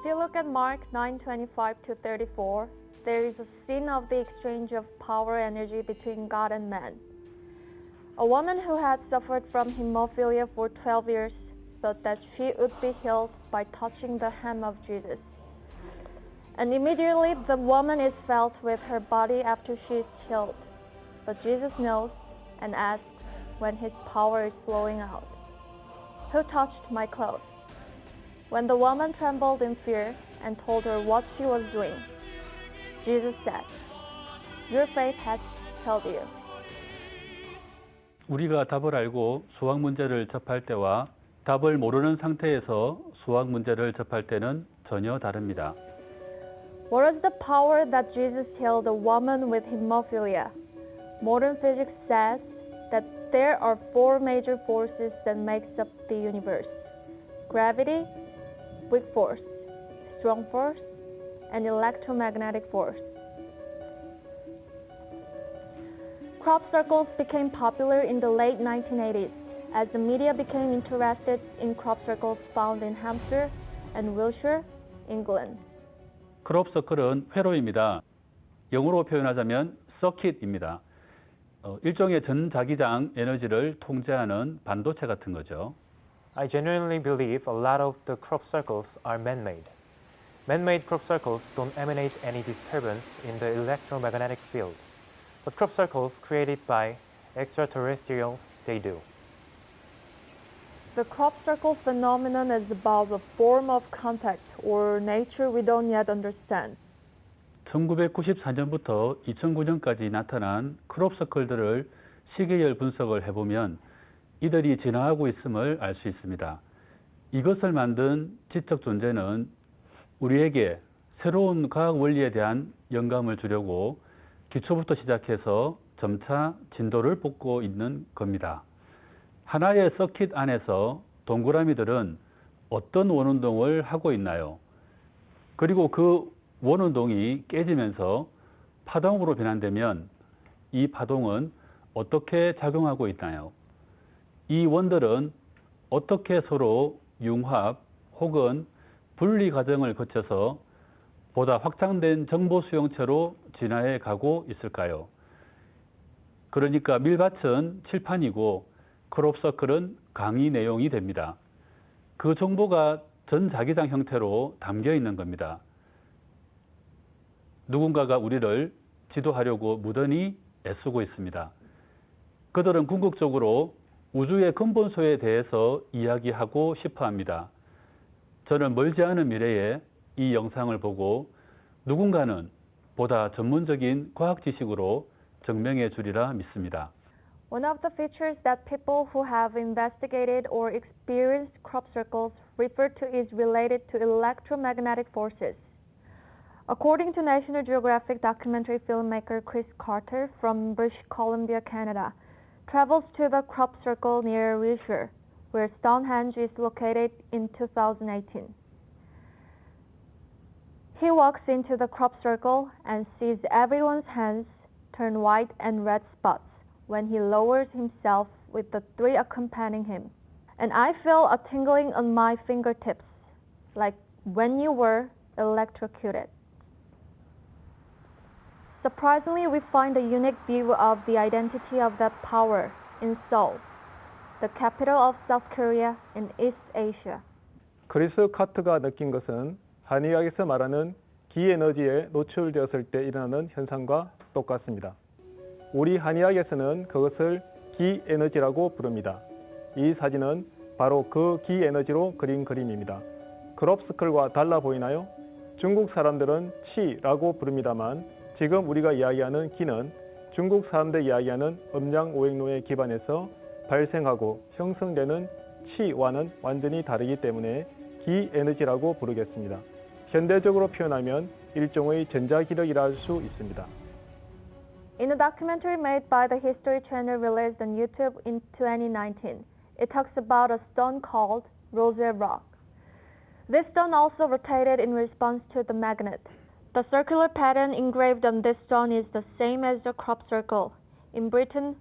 If you look at Mark 9:25 to 34, there is a scene of the exchange of power energy between God and man. A woman who had suffered from hemophilia for 12 years thought that she would be healed by touching the hem of Jesus. And immediately the woman is felt with her body after she is healed. But Jesus knows and asks when his power is flowing out, "Who touched my clothes?" When the woman trembled in fear and told her what she was doing, Jesus said, "Your faith has healed you." 우리가 답을 알고 수학 문제를 접할 때와 답을 모르는 상태에서 수학 문제를 접할 때는 전혀 다릅니다. What was the power that Jesus healed the woman with hemophilia? Modern physics says that there are four major forces that makes up the universe: gravity, weak force, strong force, and electromagnetic force. Crop circles became popular in the late 1980s as the media became interested in crop circles found in Hampshire and Wiltshire, England. 크롭 서클은 회로입니다. 영어로 표현하자면 서킷입니다. 일종의 전자기장 에너지를 통제하는 반도체 같은 거죠. I genuinely believe a lot of the crop circles are man-made. Man-made crop circles don't emanate any disturbance in the electromagnetic field, but crop circles created by extraterrestrials, they do. The crop circle phenomenon is about a form of contact or nature we don't yet understand. 1994년부터 2009년까지 나타난 크롭 서클들을 시계열 분석을 해보면 이들이 진화하고 있음을 알 수 있습니다. 이것을 만든 지적 존재는 우리에게 새로운 과학 원리에 대한 영감을 주려고 기초부터 시작해서 점차 진도를 뽑고 있는 겁니다. 하나의 서킷 안에서 동그라미들은 어떤 원운동을 하고 있나요? 그리고 그 원운동이 깨지면서 파동으로 변환되면 이 파동은 어떻게 작용하고 있나요? 이 원들은 어떻게 서로 융합 혹은 분리 과정을 거쳐서 보다 확장된 정보 수용체로 진화해 가고 있을까요? 그러니까 밀밭은 칠판이고 크롭 서클은 강의 내용이 됩니다. 그 정보가 전자기장 형태로 담겨 있는 겁니다. 누군가가 우리를 지도하려고 무던히 애쓰고 있습니다. 그들은 궁극적으로 우주의 근본소에 대해서 이야기하고 싶어 합니다. 저는 멀지 않은 미래에 이 영상을 보고 누군가는 보다 전문적인 과학 지식으로 증명해 주리라 믿습니다. One of the features that people who have investigated or experienced crop circles refer to is related to electromagnetic forces. According to National Geographic documentary filmmaker Chris Carter from British Columbia, Canada, travels to the crop circle near Wiltshire, where Stonehenge is located in 2018. He walks into the crop circle and sees everyone's hands turn white and red spots when he lowers himself with the three accompanying him. And I feel a tingling on my fingertips, like when you were electrocuted. Surprisingly, we find a unique view of the identity of that power in Seoul, the capital of South Korea in East Asia. 크리스 카트가 느낀 것은 한의학에서 말하는 기에너지에 노출되었을 때 일어나는 현상과 똑같습니다. 우리 한의학에서는 그것을 기에너지라고 부릅니다. 이 사진은 바로 그 기에너지로 그린 그림입니다. 크롭스클과 달라 보이나요? 중국 사람들은 치라고 부릅니다만 지금 우리가 이야기하는 기는 중국 사람들이 이야기하는 음양오행로에 기반해서 발생하고 형성되는 치와는 완전히 다르기 때문에 기에너지라고 부르겠습니다. 현대적으로 표현하면 일종의 전자기력이라 할 수 있습니다. In a documentary made by the History Channel released on YouTube in 2019, it talks about a stone called Roselle Rock. This stone also rotated in response to the magnet. The circular pattern engraved on this stone is the same as the crop circle in Britain,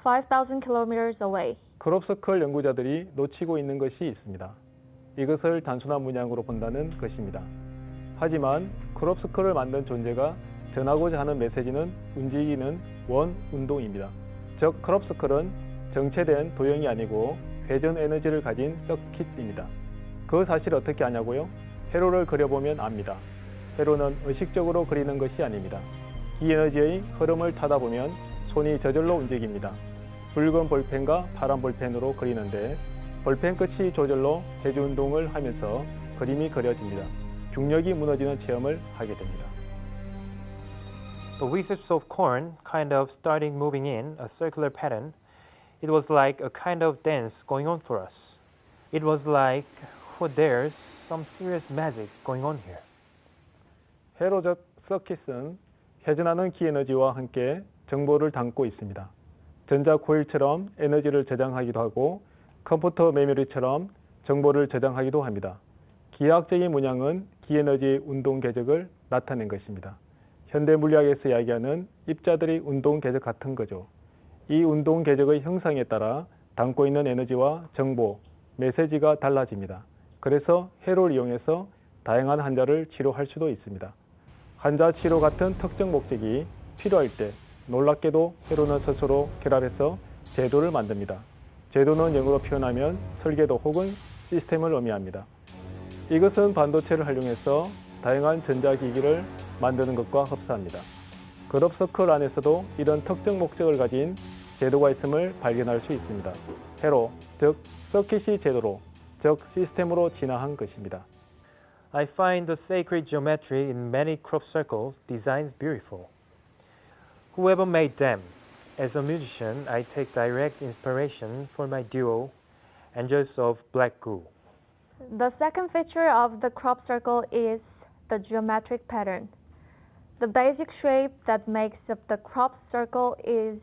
5,000 kilometers away. 크롭서클 연구자들이 놓치고 있는 것이 있습니다. 이것을 단순한 문양으로 본다는 것입니다. 하지만 크롭서클을 만든 존재가 전하고자 하는 메시지는 움직이는 원 운동입니다. 즉 크롭서클은 정체된 도형이 아니고 회전 에너지를 가진 서킷입니다. 그 사실을 어떻게 아냐고요? 회로를 그려보면 압니다. 회로는 의식적으로 그리는 것이 아닙니다. 기에너지의 흐름을 타다 보면 손이 저절로 움직입니다. 붉은 볼펜과 파란 볼펜으로 그리는데 볼펜 끝이 저절로 제주 운동을 하면서 그림이 그려집니다. 중력이 무너지는 체험을 하게 됩니다. The wisps of corn kind of started moving in a circular pattern. It was like a kind of dance going on for us. It was like, oh, there's some serious magic going on here. 회로적 서킷은 회전하는 기에너지와 함께 정보를 담고 있습니다. 전자코일처럼 에너지를 저장하기도 하고 컴퓨터 메모리처럼 정보를 저장하기도 합니다. 기하학적인 문양은 기에너지의 운동 궤적을 나타낸 것입니다. 현대 물리학에서 이야기하는 입자들의 운동 궤적 같은 거죠. 이 운동 궤적의 형상에 따라 담고 있는 에너지와 정보, 메시지가 달라집니다. 그래서 회로를 이용해서 다양한 환자를 치료할 수도 있습니다. 환자 치료 같은 특정 목적이 필요할 때 놀랍게도 회로는 스스로 결합해서 제도를 만듭니다. 제도는 영어로 표현하면 설계도 혹은 시스템을 의미합니다. 이것은 반도체를 활용해서 다양한 전자기기를 만드는 것과 흡사합니다. 크롭서클 안에서도 이런 특정 목적을 가진 제도가 있음을 발견할 수 있습니다. 회로, 즉 서킷이 제도로, 즉 시스템으로 진화한 것입니다. I find the sacred geometry in many crop circles designs beautiful. Whoever made them, as a musician, I take direct inspiration for my duo, Angels of Black Goo. The second feature of the crop circle is the geometric pattern. The basic shape that makes up the crop circle is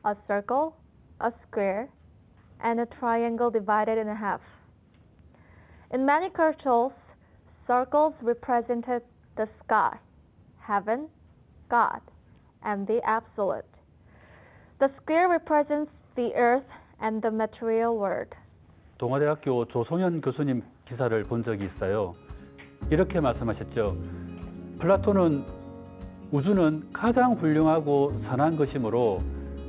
a circle, a square, and a triangle divided in half. In many cultures, circles represented the sky, heaven, God, and the absolute. The square represents the earth and the material world. 동아대학교 조성현 교수님 기사를 본 적이 있어요. 이렇게 말씀하셨죠. 플라톤은 우주는 가장 훌륭하고 선한 것이므로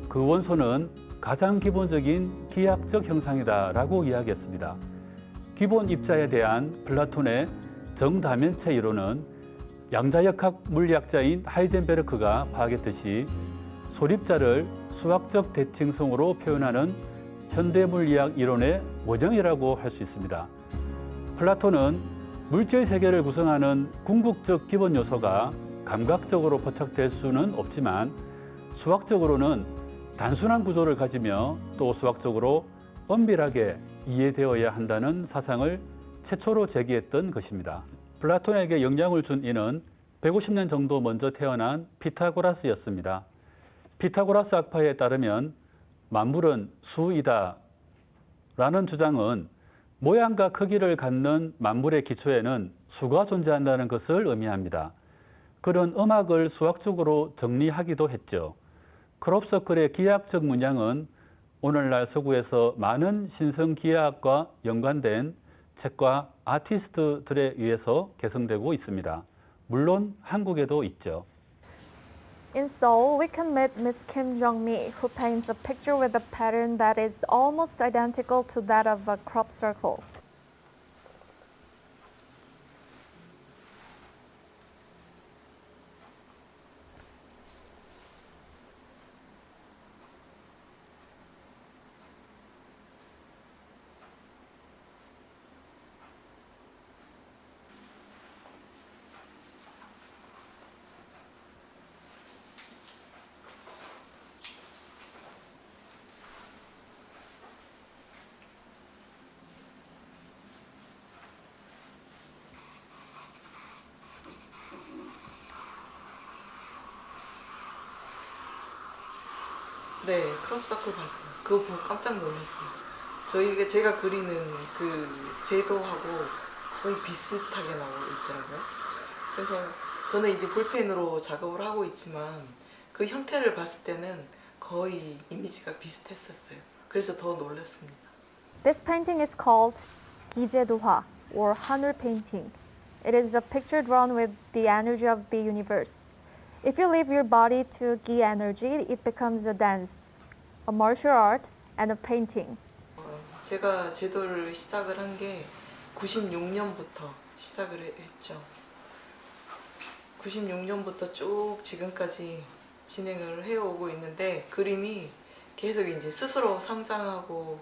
그 원소는 가장 기본적인 기하학적 형상이다 라고 이야기했습니다. 기본 입자에 대한 플라톤의 정다면체 이론은 양자역학 물리학자인 하이젠베르크가 파악했듯이 소립자를 수학적 대칭성으로 표현하는 현대물리학 이론의 원형이라고 할 수 있습니다. 플라톤은 물질 세계를 구성하는 궁극적 기본 요소가 감각적으로 포착될 수는 없지만 수학적으로는 단순한 구조를 가지며 또 수학적으로 엄밀하게 이해되어야 한다는 사상을 최초로 제기했던 것입니다. 플라톤에게 영향을 준 이는 150년 정도 먼저 태어난 피타고라스였습니다. 피타고라스 학파에 따르면 만물은 수이다 라는 주장은 모양과 크기를 갖는 만물의 기초에는 수가 존재한다는 것을 의미합니다. 그런 음악을 수학적으로 정리하기도 했죠. 크롭서클의 기하학적 문양은 오늘날 서구에서 많은 신성기하학과 연관된 책과 아티스트들에 의해서 개성되고 있습니다. 물론 한국에도 있죠. In Seoul, we can meet Miss Kim Jong-mi, who paints a picture with a pattern that is almost identical to that of a crop circle. 네, 크롭서클 봤어요. 그거 보고 깜짝 놀랐어요. 제가 그리는 그 제도하고 거의 비슷하게 나오고 있더라고요. 그래서 저는 이제 볼펜으로 작업을 하고 있지만 그 형태를 봤을 때는 거의 이미지가 비슷했었어요. 그래서 더 놀랐습니다. This painting is called 기제도화, or Hanul painting. It is a picture drawn with the energy of the universe. If you leave your body to Gi energy, it becomes a dance, a martial art, and a painting. 제가 제도를 시작을 한 게 96년부터 시작을 했죠. 96년부터 쭉 지금까지 진행을 해오고 있는데 그림이 계속 이제 스스로 성장하고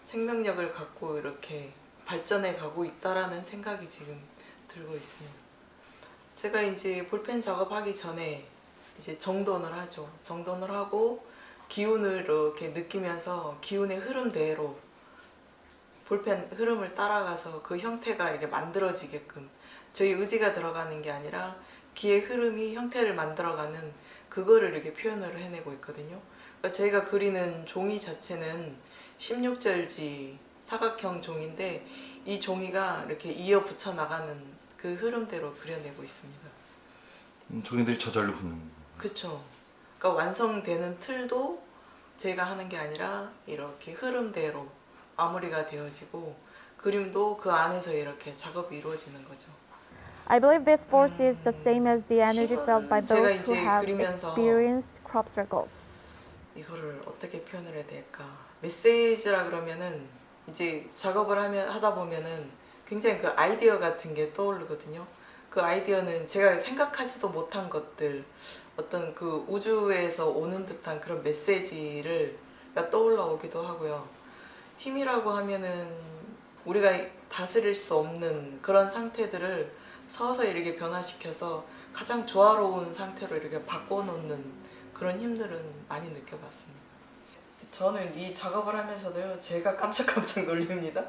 생명력을 갖고 이렇게 발전해 가고 있다라는 생각이 지금 들고 있습니다. 제가 이제 볼펜 작업하기 전에 이제 정돈을 하죠. 정돈을 하고 기운을 이렇게 느끼면서 기운의 흐름대로 볼펜 흐름을 따라가서 그 형태가 이렇게 만들어지게끔 저희 의지가 들어가는 게 아니라 기의 흐름이 형태를 만들어가는 그거를 이렇게 표현을 해내고 있거든요. 그러니까 저희가 그리는 종이 자체는 16절지 사각형 종인데 이 종이가 이렇게 이어 붙여 나가는 그 흐름대로 그려내고 있습니다. 종이들이 저절로 붙는. 그렇죠. 그러니까 완성되는 틀도 제가 하는 게 아니라 이렇게 흐름대로 마무리가 되어지고 그림도 그 안에서 이렇게 작업이 이루어지는 거죠. I believe this force is the same as the energy felt by 제가 those who 이제 have 그리면서 experienced crop circles. 이거를 어떻게 표현을 해야 될까? 메시지라 그러면은 이제 작업을 하다 보면은 굉장히 그 아이디어 같은 게 떠오르거든요. 그 아이디어는 제가 생각하지도 못한 것들, 어떤 그 우주에서 오는 듯한 그런 메시지를 떠올라오기도 하고요. 힘이라고 하면은 우리가 다스릴 수 없는 그런 상태들을 서서히 이렇게 변화시켜서 가장 조화로운 상태로 이렇게 바꿔놓는 그런 힘들은 많이 느껴봤습니다. 저는 이 작업을 하면서도요, 제가 깜짝깜짝 놀립니다.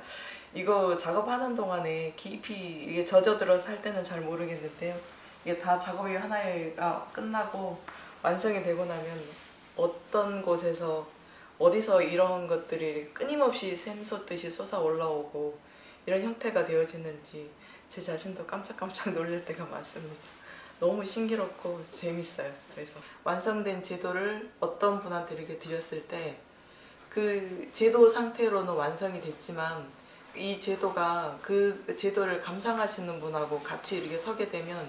이거 작업하는 동안에 깊이 이게 젖어들어서 할 때는 잘 모르겠는데요. 이게 다 작업이 하나가 끝나고 완성이 되고 나면 어떤 곳에서 어디서 이런 것들이 끊임없이 샘솟듯이 솟아 올라오고 이런 형태가 되어지는지 제 자신도 깜짝깜짝 놀랄 때가 많습니다. 너무 신기롭고 재밌어요. 그래서 완성된 제도를 어떤 분한테 이렇게 드렸을 때 그 제도 상태로는 완성이 됐지만 이 제도가 그 제도를 감상하시는 분하고 같이 이렇게 서게 되면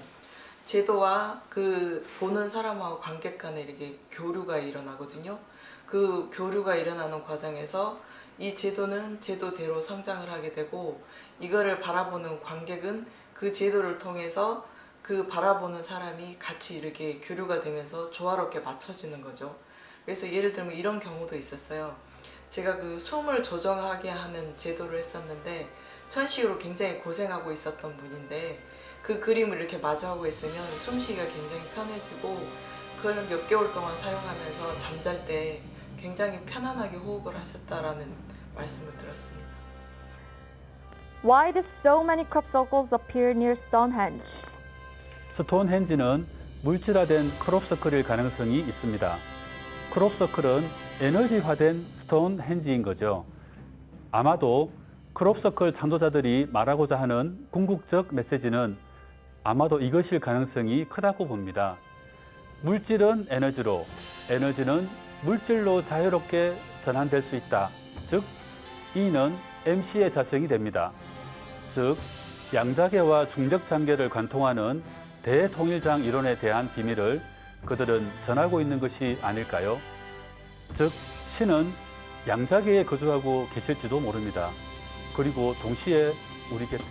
제도와 그 보는 사람하고 관객 간에 이렇게 교류가 일어나거든요. 그 교류가 일어나는 과정에서 이 제도는 제도대로 성장을 하게 되고 이거를 바라보는 관객은 그 제도를 통해서 그 바라보는 사람이 같이 이렇게 교류가 되면서 조화롭게 맞춰지는 거죠. 그래서 예를 들면 이런 경우도 있었어요. 제가 그 숨을 조정하게 하는 제도를 했었는데 천식으로 굉장히 고생하고 있었던 분인데 그 그림을 이렇게 마주하고 있으면 숨쉬기가 굉장히 편해지고 그걸 몇 개월 동안 사용하면서 잠잘 때 굉장히 편안하게 호흡을 하셨다라는 말씀을 들었습니다. Why did so many crop circles appear near Stonehenge? 스톤헨지는 물질화된 크롭서클일 가능성이 있습니다. 크롭서클은 에너지화된 스톤헨지인 거죠. 아마도 크롭서클 창조자들이 말하고자 하는 궁극적 메시지는 아마도 이것일 가능성이 크다고 봅니다. 물질은 에너지로, 에너지는 물질로 자유롭게 전환될 수 있다. 즉, E는 MC의 자성이 됩니다. 즉, 양자계와 중력장계를 관통하는 대통일장 이론에 대한 비밀을 그들은 전하고 있는 것이 아닐까요? 즉, 신은 양자계에 거주하고 계실지도 모릅니다. 그리고 동시에 우리 곁에